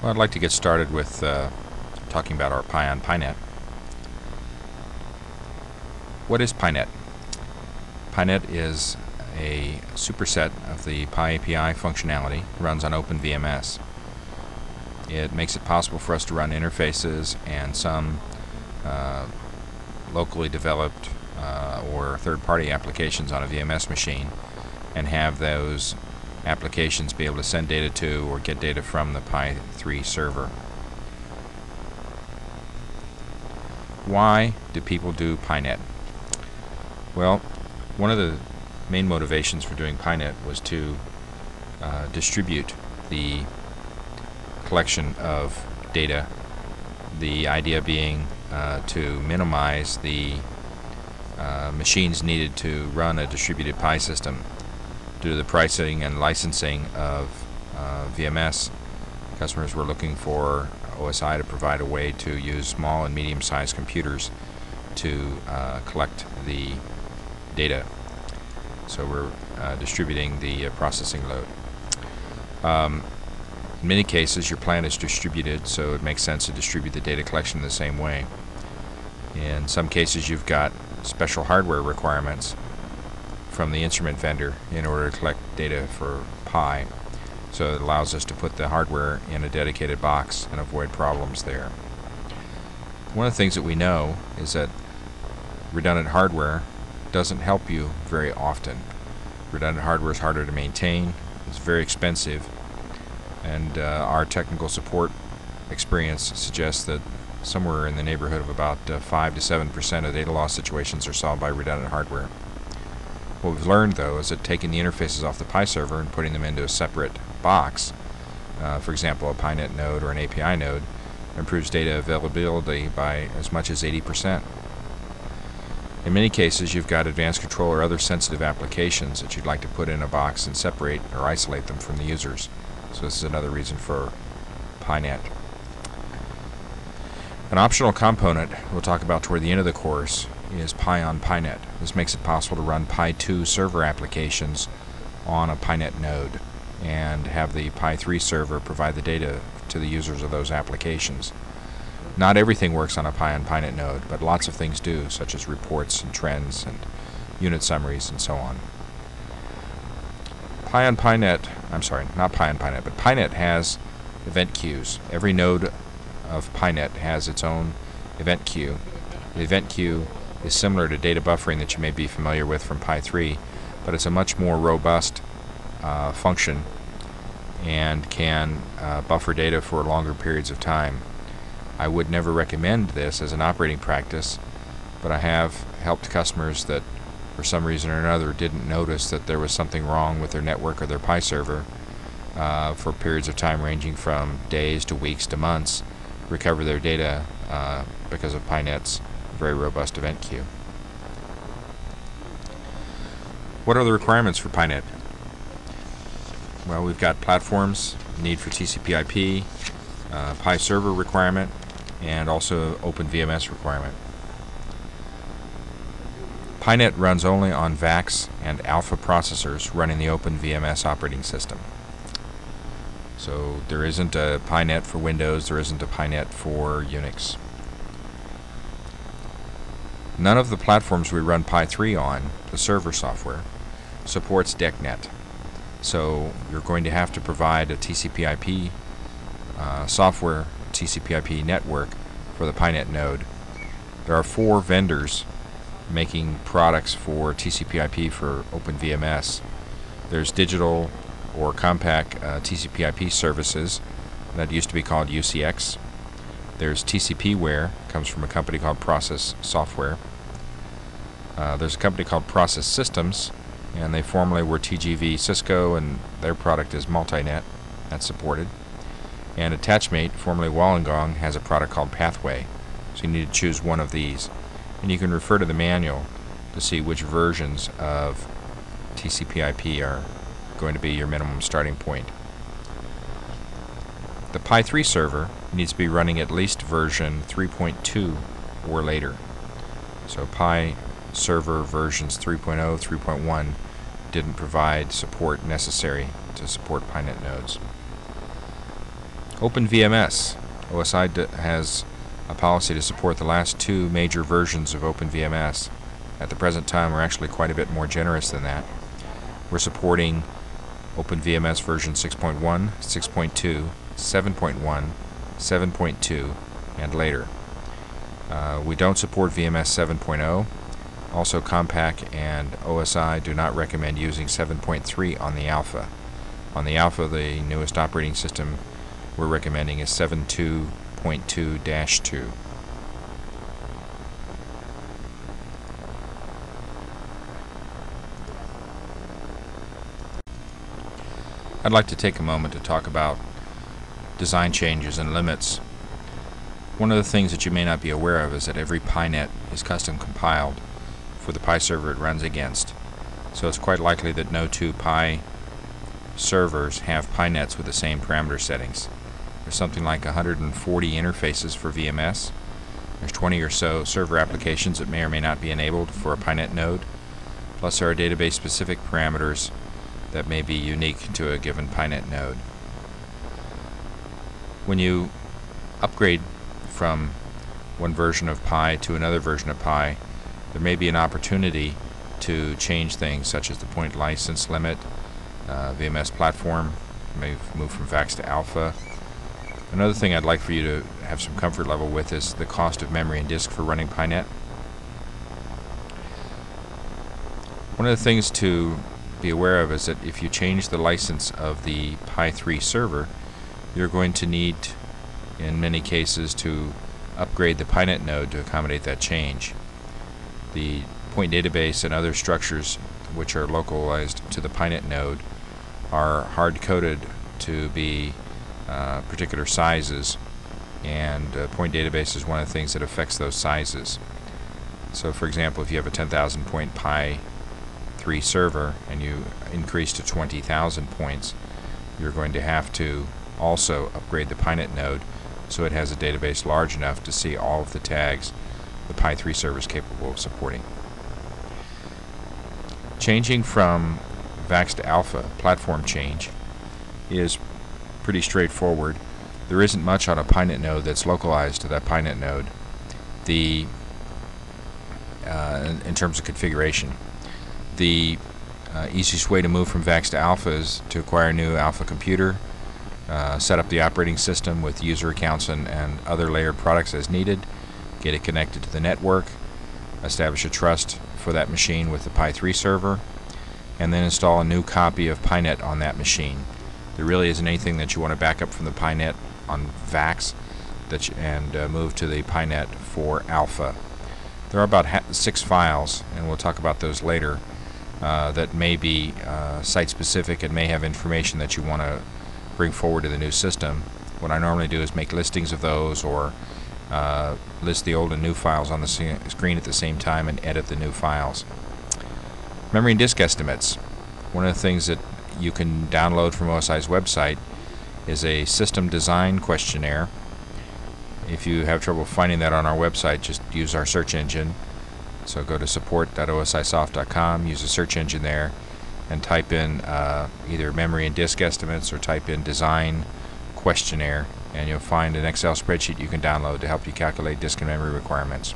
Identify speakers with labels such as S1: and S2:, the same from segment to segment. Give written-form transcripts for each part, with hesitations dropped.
S1: Well, I'd like to get started with talking about our Pi on PINet. What is PINet? PINet is a superset of the Pi API functionality, runs on OpenVMS. It makes it possible for us to run interfaces and some locally developed or third-party applications on a VMS machine, and have those applications be able to send data to or get data from the Pi 3 server. Why do people do PINet? Well, one of the main motivations for doing PINet was to distribute the collection of data, the idea being to minimize the machines needed to run a distributed Pi system. Due to the pricing and licensing of VMS, customers were looking for OSI to provide a way to use small and medium-sized computers to collect the data. So we're distributing the processing load. In many cases, your plant is distributed, so it makes sense to distribute the data collection the same way. In some cases, you've got special hardware requirements from the instrument vendor in order to collect data for Pi, so it allows us to put the hardware in a dedicated box and avoid problems there. One of the things that we know is that redundant hardware doesn't help you very often. Redundant hardware is harder to maintain, it's very expensive, and our technical support experience suggests that somewhere in the neighborhood of about 5 to 7% of data loss situations are solved by redundant hardware. What we've learned, though, is that taking the interfaces off the Pi server and putting them into a separate box, for example a PINet node or an API node, improves data availability by as much as 80%. In many cases, you've got advanced control or other sensitive applications that you'd like to put in a box and separate or isolate them from the users. So this is another reason for PINet. An optional component we'll talk about toward the end of the course is Pi on PINet. This makes it possible to run Pi 2 server applications on a PINet node and have the Pi 3 server provide the data to the users of those applications. Not everything works on a Pi on PINet node, but lots of things do, such as reports and trends and unit summaries and so on. Pi on PINet, I'm sorry, not Pi on PINet, but PINet has event queues. Every node of PINet has its own event queue. The event queue is similar to data buffering that you may be familiar with from Pi 3, but it's a much more robust function and can buffer data for longer periods of time. I would never recommend this as an operating practice, but I have helped customers that for some reason or another didn't notice that there was something wrong with their network or their Pi server for periods of time ranging from days to weeks to months, recover their data because of PINet's very robust event queue. What are the requirements for PINet? Well, we've got platforms, need for TCP/IP, Pi server requirement, and also OpenVMS requirement. PINet runs only on VAX and alpha processors running the OpenVMS operating system. So there isn't a PINet for Windows, there isn't a PINet for Unix. None of the platforms we run Pi 3 on, the server software, supports DECnet. So you're going to have to provide a TCP/IP software, TCP/IP network for the PINet node. There are 4 vendors making products for TCP/IP for OpenVMS. There's digital or compact TCP/IP services that used to be called UCX. There's TCPware, comes from a company called Process Software. There's a company called Process Systems, and they formerly were TGV Cisco, and their product is Multinet. That's supported. And Attachmate, formerly Wollongong, has a product called Pathway. So you need to choose one of these. And you can refer to the manual to see which versions of TCP/IP are going to be your minimum starting point. The Pi 3 server needs to be running at least version 3.2 or later. So Pi server versions 3.0, 3.1 didn't provide support necessary to support PINet nodes. OpenVMS. OSI has a policy to support the last two major versions of OpenVMS. At the present time, we're actually quite a bit more generous than that. We're supporting OpenVMS version 6.1, 6.2, 7.1, 7.2, and later. We don't support VMS 7.0. Also, Compaq and OSI do not recommend using 7.3 on the alpha. On the alpha, the newest operating system we're recommending is 7.2.2-2. I'd like to take a moment to talk about design changes and limits. One of the things that you may not be aware of is that every PINet is custom compiled for the Pi server it runs against. So it's quite likely that no two Pi servers have PINets with the same parameter settings. There's something like 140 interfaces for VMS. There's 20 or so server applications that may or may not be enabled for a PINet node. Plus there are database specific parameters that may be unique to a given PINet node. When you upgrade from one version of Pi to another version of Pi, there may be an opportunity to change things such as the point license limit, VMS platform may move from VAX to alpha. Another thing I'd like for you to have some comfort level with is the cost of memory and disk for running PINet. One of the things to be aware of is that if you change the license of the Pi 3 server, you're going to need, in many cases, to upgrade the PINet node to accommodate that change. The point database and other structures which are localized to the PINet node are hard-coded to be particular sizes, and point database is one of the things that affects those sizes. So for example, if you have a 10,000 point Pi 3 server and you increase to 20,000 points, you're going to have to also upgrade the PINet node so it has a database large enough to see all of the tags the Pi 3 server is capable of supporting. Changing from VAX to alpha, platform change, is pretty straightforward. There isn't much on a PINet node that's localized to that PINet node in terms of configuration. The easiest way to move from VAX to alpha is to acquire a new alpha computer, set up the operating system with user accounts and other layered products as needed, get it connected to the network, establish a trust for that machine with the Pi 3 server, and then install a new copy of PINet on that machine. There really isn't anything that you want to back up from the PINet on VAX and move to the PINet for alpha. There are about 6 files, and we'll talk about those later, that may be site-specific and may have information that you want to bring forward to the new system. What I normally do is make listings of those, or list the old and new files on the screen at the same time and edit the new files. Memory and disk estimates. One of the things that you can download from OSI's website is a system design questionnaire. If you have trouble finding that on our website, just use our search engine. So go to support.osisoft.com, use the search engine there, and type in either memory and disk estimates or type in design questionnaire, and you'll find an Excel spreadsheet you can download to help you calculate disk and memory requirements.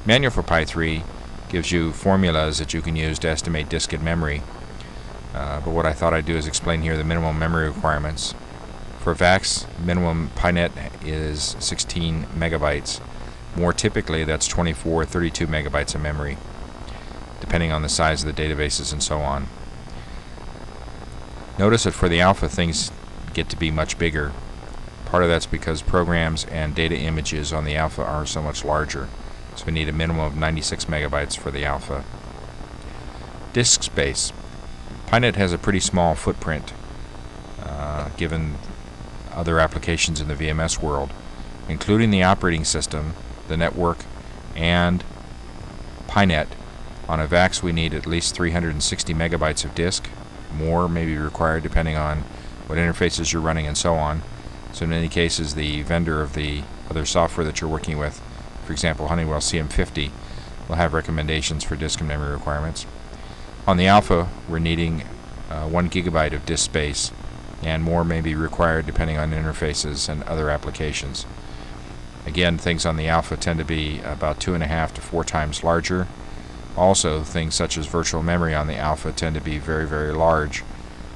S1: Manual for Pi 3 gives you formulas that you can use to estimate disk and memory. But what I thought I'd do is explain here the minimum memory requirements. For VAX, minimum PINet is 16 megabytes. More typically, that's 24 or 32 megabytes of memory, depending on the size of the databases and so on. Notice that for the alpha, things get to be much bigger. Part of that's because programs and data images on the alpha are so much larger. So we need a minimum of 96 megabytes for the alpha. Disk space. PINet has a pretty small footprint given other applications in the VMS world, including the operating system, the network, and PINet. On a VAX we need at least 360 megabytes of disk. More may be required depending on what interfaces you're running and so on. So in many cases the vendor of the other software that you're working with, for example Honeywell CM50, will have recommendations for disk and memory requirements. On the alpha we're needing 1 gigabyte of disk space and more may be required depending on interfaces and other applications. Again, things on the alpha tend to be about 2.5 to 4 times larger. Also, things such as virtual memory on the alpha tend to be very, very large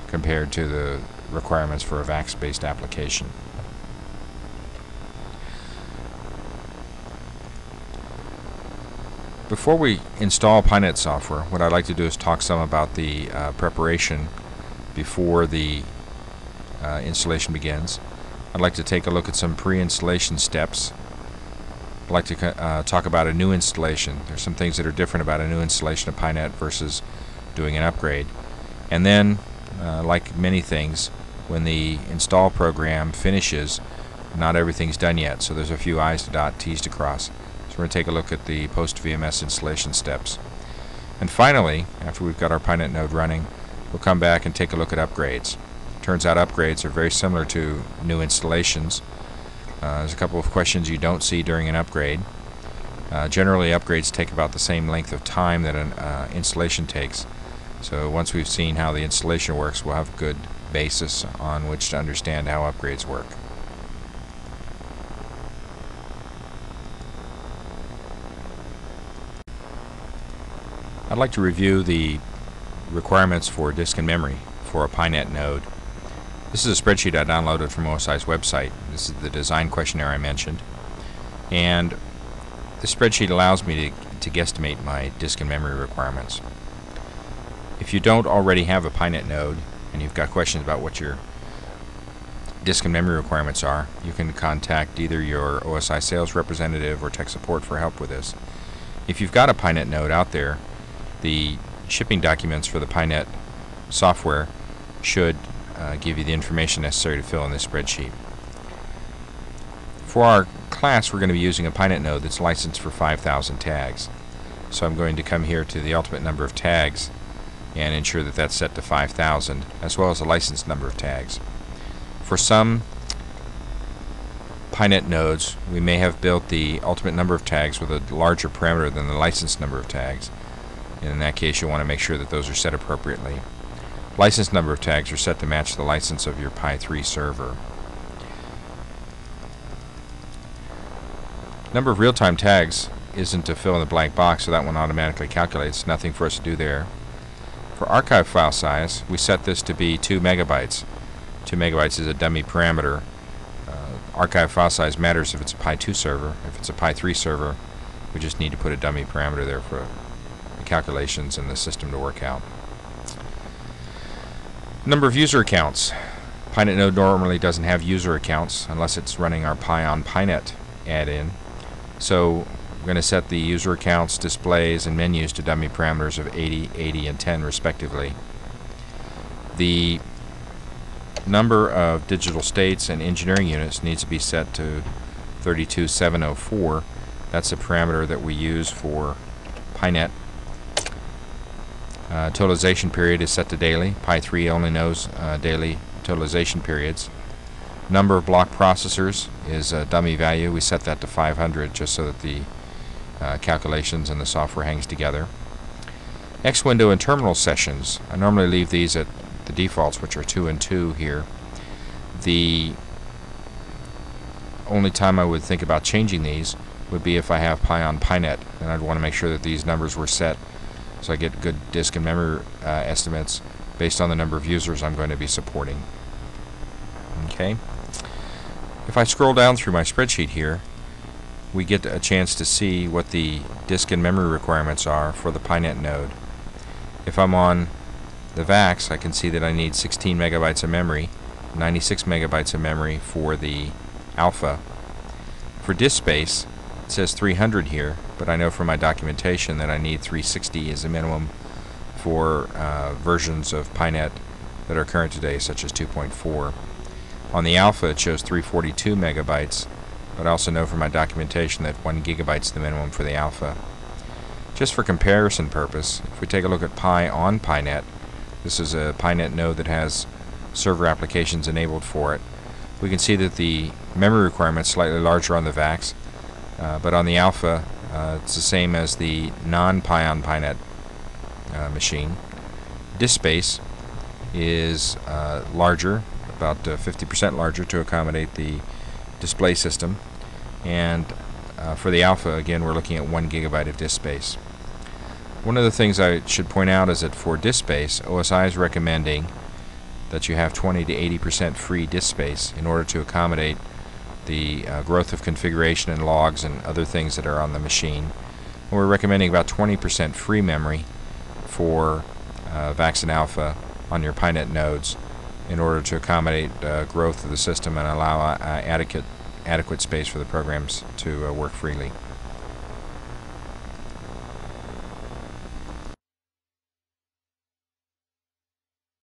S1: compared to the requirements for a VAX-based application. Before we install PINet software, what I'd like to do is talk some about the preparation before the installation begins. I'd like to take a look at some pre-installation steps. I'd like to talk about a new installation. There's some things that are different about a new installation of PINet versus doing an upgrade. And then, like many things, when the install program finishes, not everything's done yet, so there's a few I's to dot, T's to cross. So we're going to take a look at the post-VMS installation steps. And finally, after we've got our PINet node running, we'll come back and take a look at upgrades. Turns out upgrades are very similar to new installations. There's a couple of questions you don't see during an upgrade. Generally, upgrades take about the same length of time that an installation takes. So once we've seen how the installation works, we'll have a good basis on which to understand how upgrades work. I'd like to review the requirements for disk and memory for a PINet node. This is a spreadsheet I downloaded from OSI's website. This is the design questionnaire I mentioned. And the spreadsheet allows me to guesstimate my disk and memory requirements. If you don't already have a PINet node and you've got questions about what your disk and memory requirements are, you can contact either your OSI sales representative or tech support for help with this. If you've got a PINet node out there, the shipping documents for the PINet software should give you the information necessary to fill in this spreadsheet. For our class, we're going to be using a PINet node that's licensed for 5,000 tags. So I'm going to come here to the ultimate number of tags and ensure that that's set to 5,000, as well as the licensed number of tags. For some PINet nodes, we may have built the ultimate number of tags with a larger parameter than the licensed number of tags. And in that case, you'll want to make sure that those are set appropriately. License number of tags are set to match the license of your Pi 3 server. Number of real-time tags isn't to fill in the blank box, so that one automatically calculates. Nothing for us to do there. For archive file size, we set this to be 2 megabytes. 2 megabytes is a dummy parameter. Archive file size matters if it's a Pi 2 server. If it's a Pi 3 server, we just need to put a dummy parameter there for the calculations and the system to work out. Number of user accounts. PINet node normally doesn't have user accounts unless it's running our Pi on PINet add-in. So we're going to set the user accounts, displays, and menus to dummy parameters of 80, 80, and 10 respectively. The number of digital states and engineering units needs to be set to 32704. That's a parameter that we use for PINet. Totalization period is set to daily. Pi 3 only knows daily totalization periods. Number of block processors is a dummy value. We set that to 500 just so that the calculations and the software hangs together. X window and terminal sessions. I normally leave these at the defaults, which are 2 and 2 here. The only time I would think about changing these would be if I have Pi on PINet, and I'd want to make sure that these numbers were set so I get good disk and memory estimates based on the number of users I'm going to be supporting. Okay. If I scroll down through my spreadsheet here, we get a chance to see what the disk and memory requirements are for the PINet node. If I'm on the VAX, I can see that I need 16 megabytes of memory, 96 megabytes of memory for the alpha. For disk space, it says 300 here, but I know from my documentation that I need 360 as a minimum for versions of PINet that are current today, such as 2.4. On the alpha, it shows 342 megabytes, but I also know from my documentation that 1 gigabyte is the minimum for the alpha. Just for comparison purpose, if we take a look at Pi on PINet, this is a PINet node that has server applications enabled for it. We can see that the memory requirement is slightly larger on the VAX, but on the alpha, it's the same as the non-Pi on PINet machine. Disk space is larger, about 50% larger to accommodate the display system. And for the alpha, again, we're looking at 1 gigabyte of disk space. One of the things I should point out is that for disk space, OSI is recommending that you have 20 to 80% free disk space in order to accommodate the growth of configuration and logs and other things that are on the machine. And we're recommending about 20% free memory for Vaxxed Alpha on your PINet nodes in order to accommodate growth of the system and allow adequate space for the programs to work freely.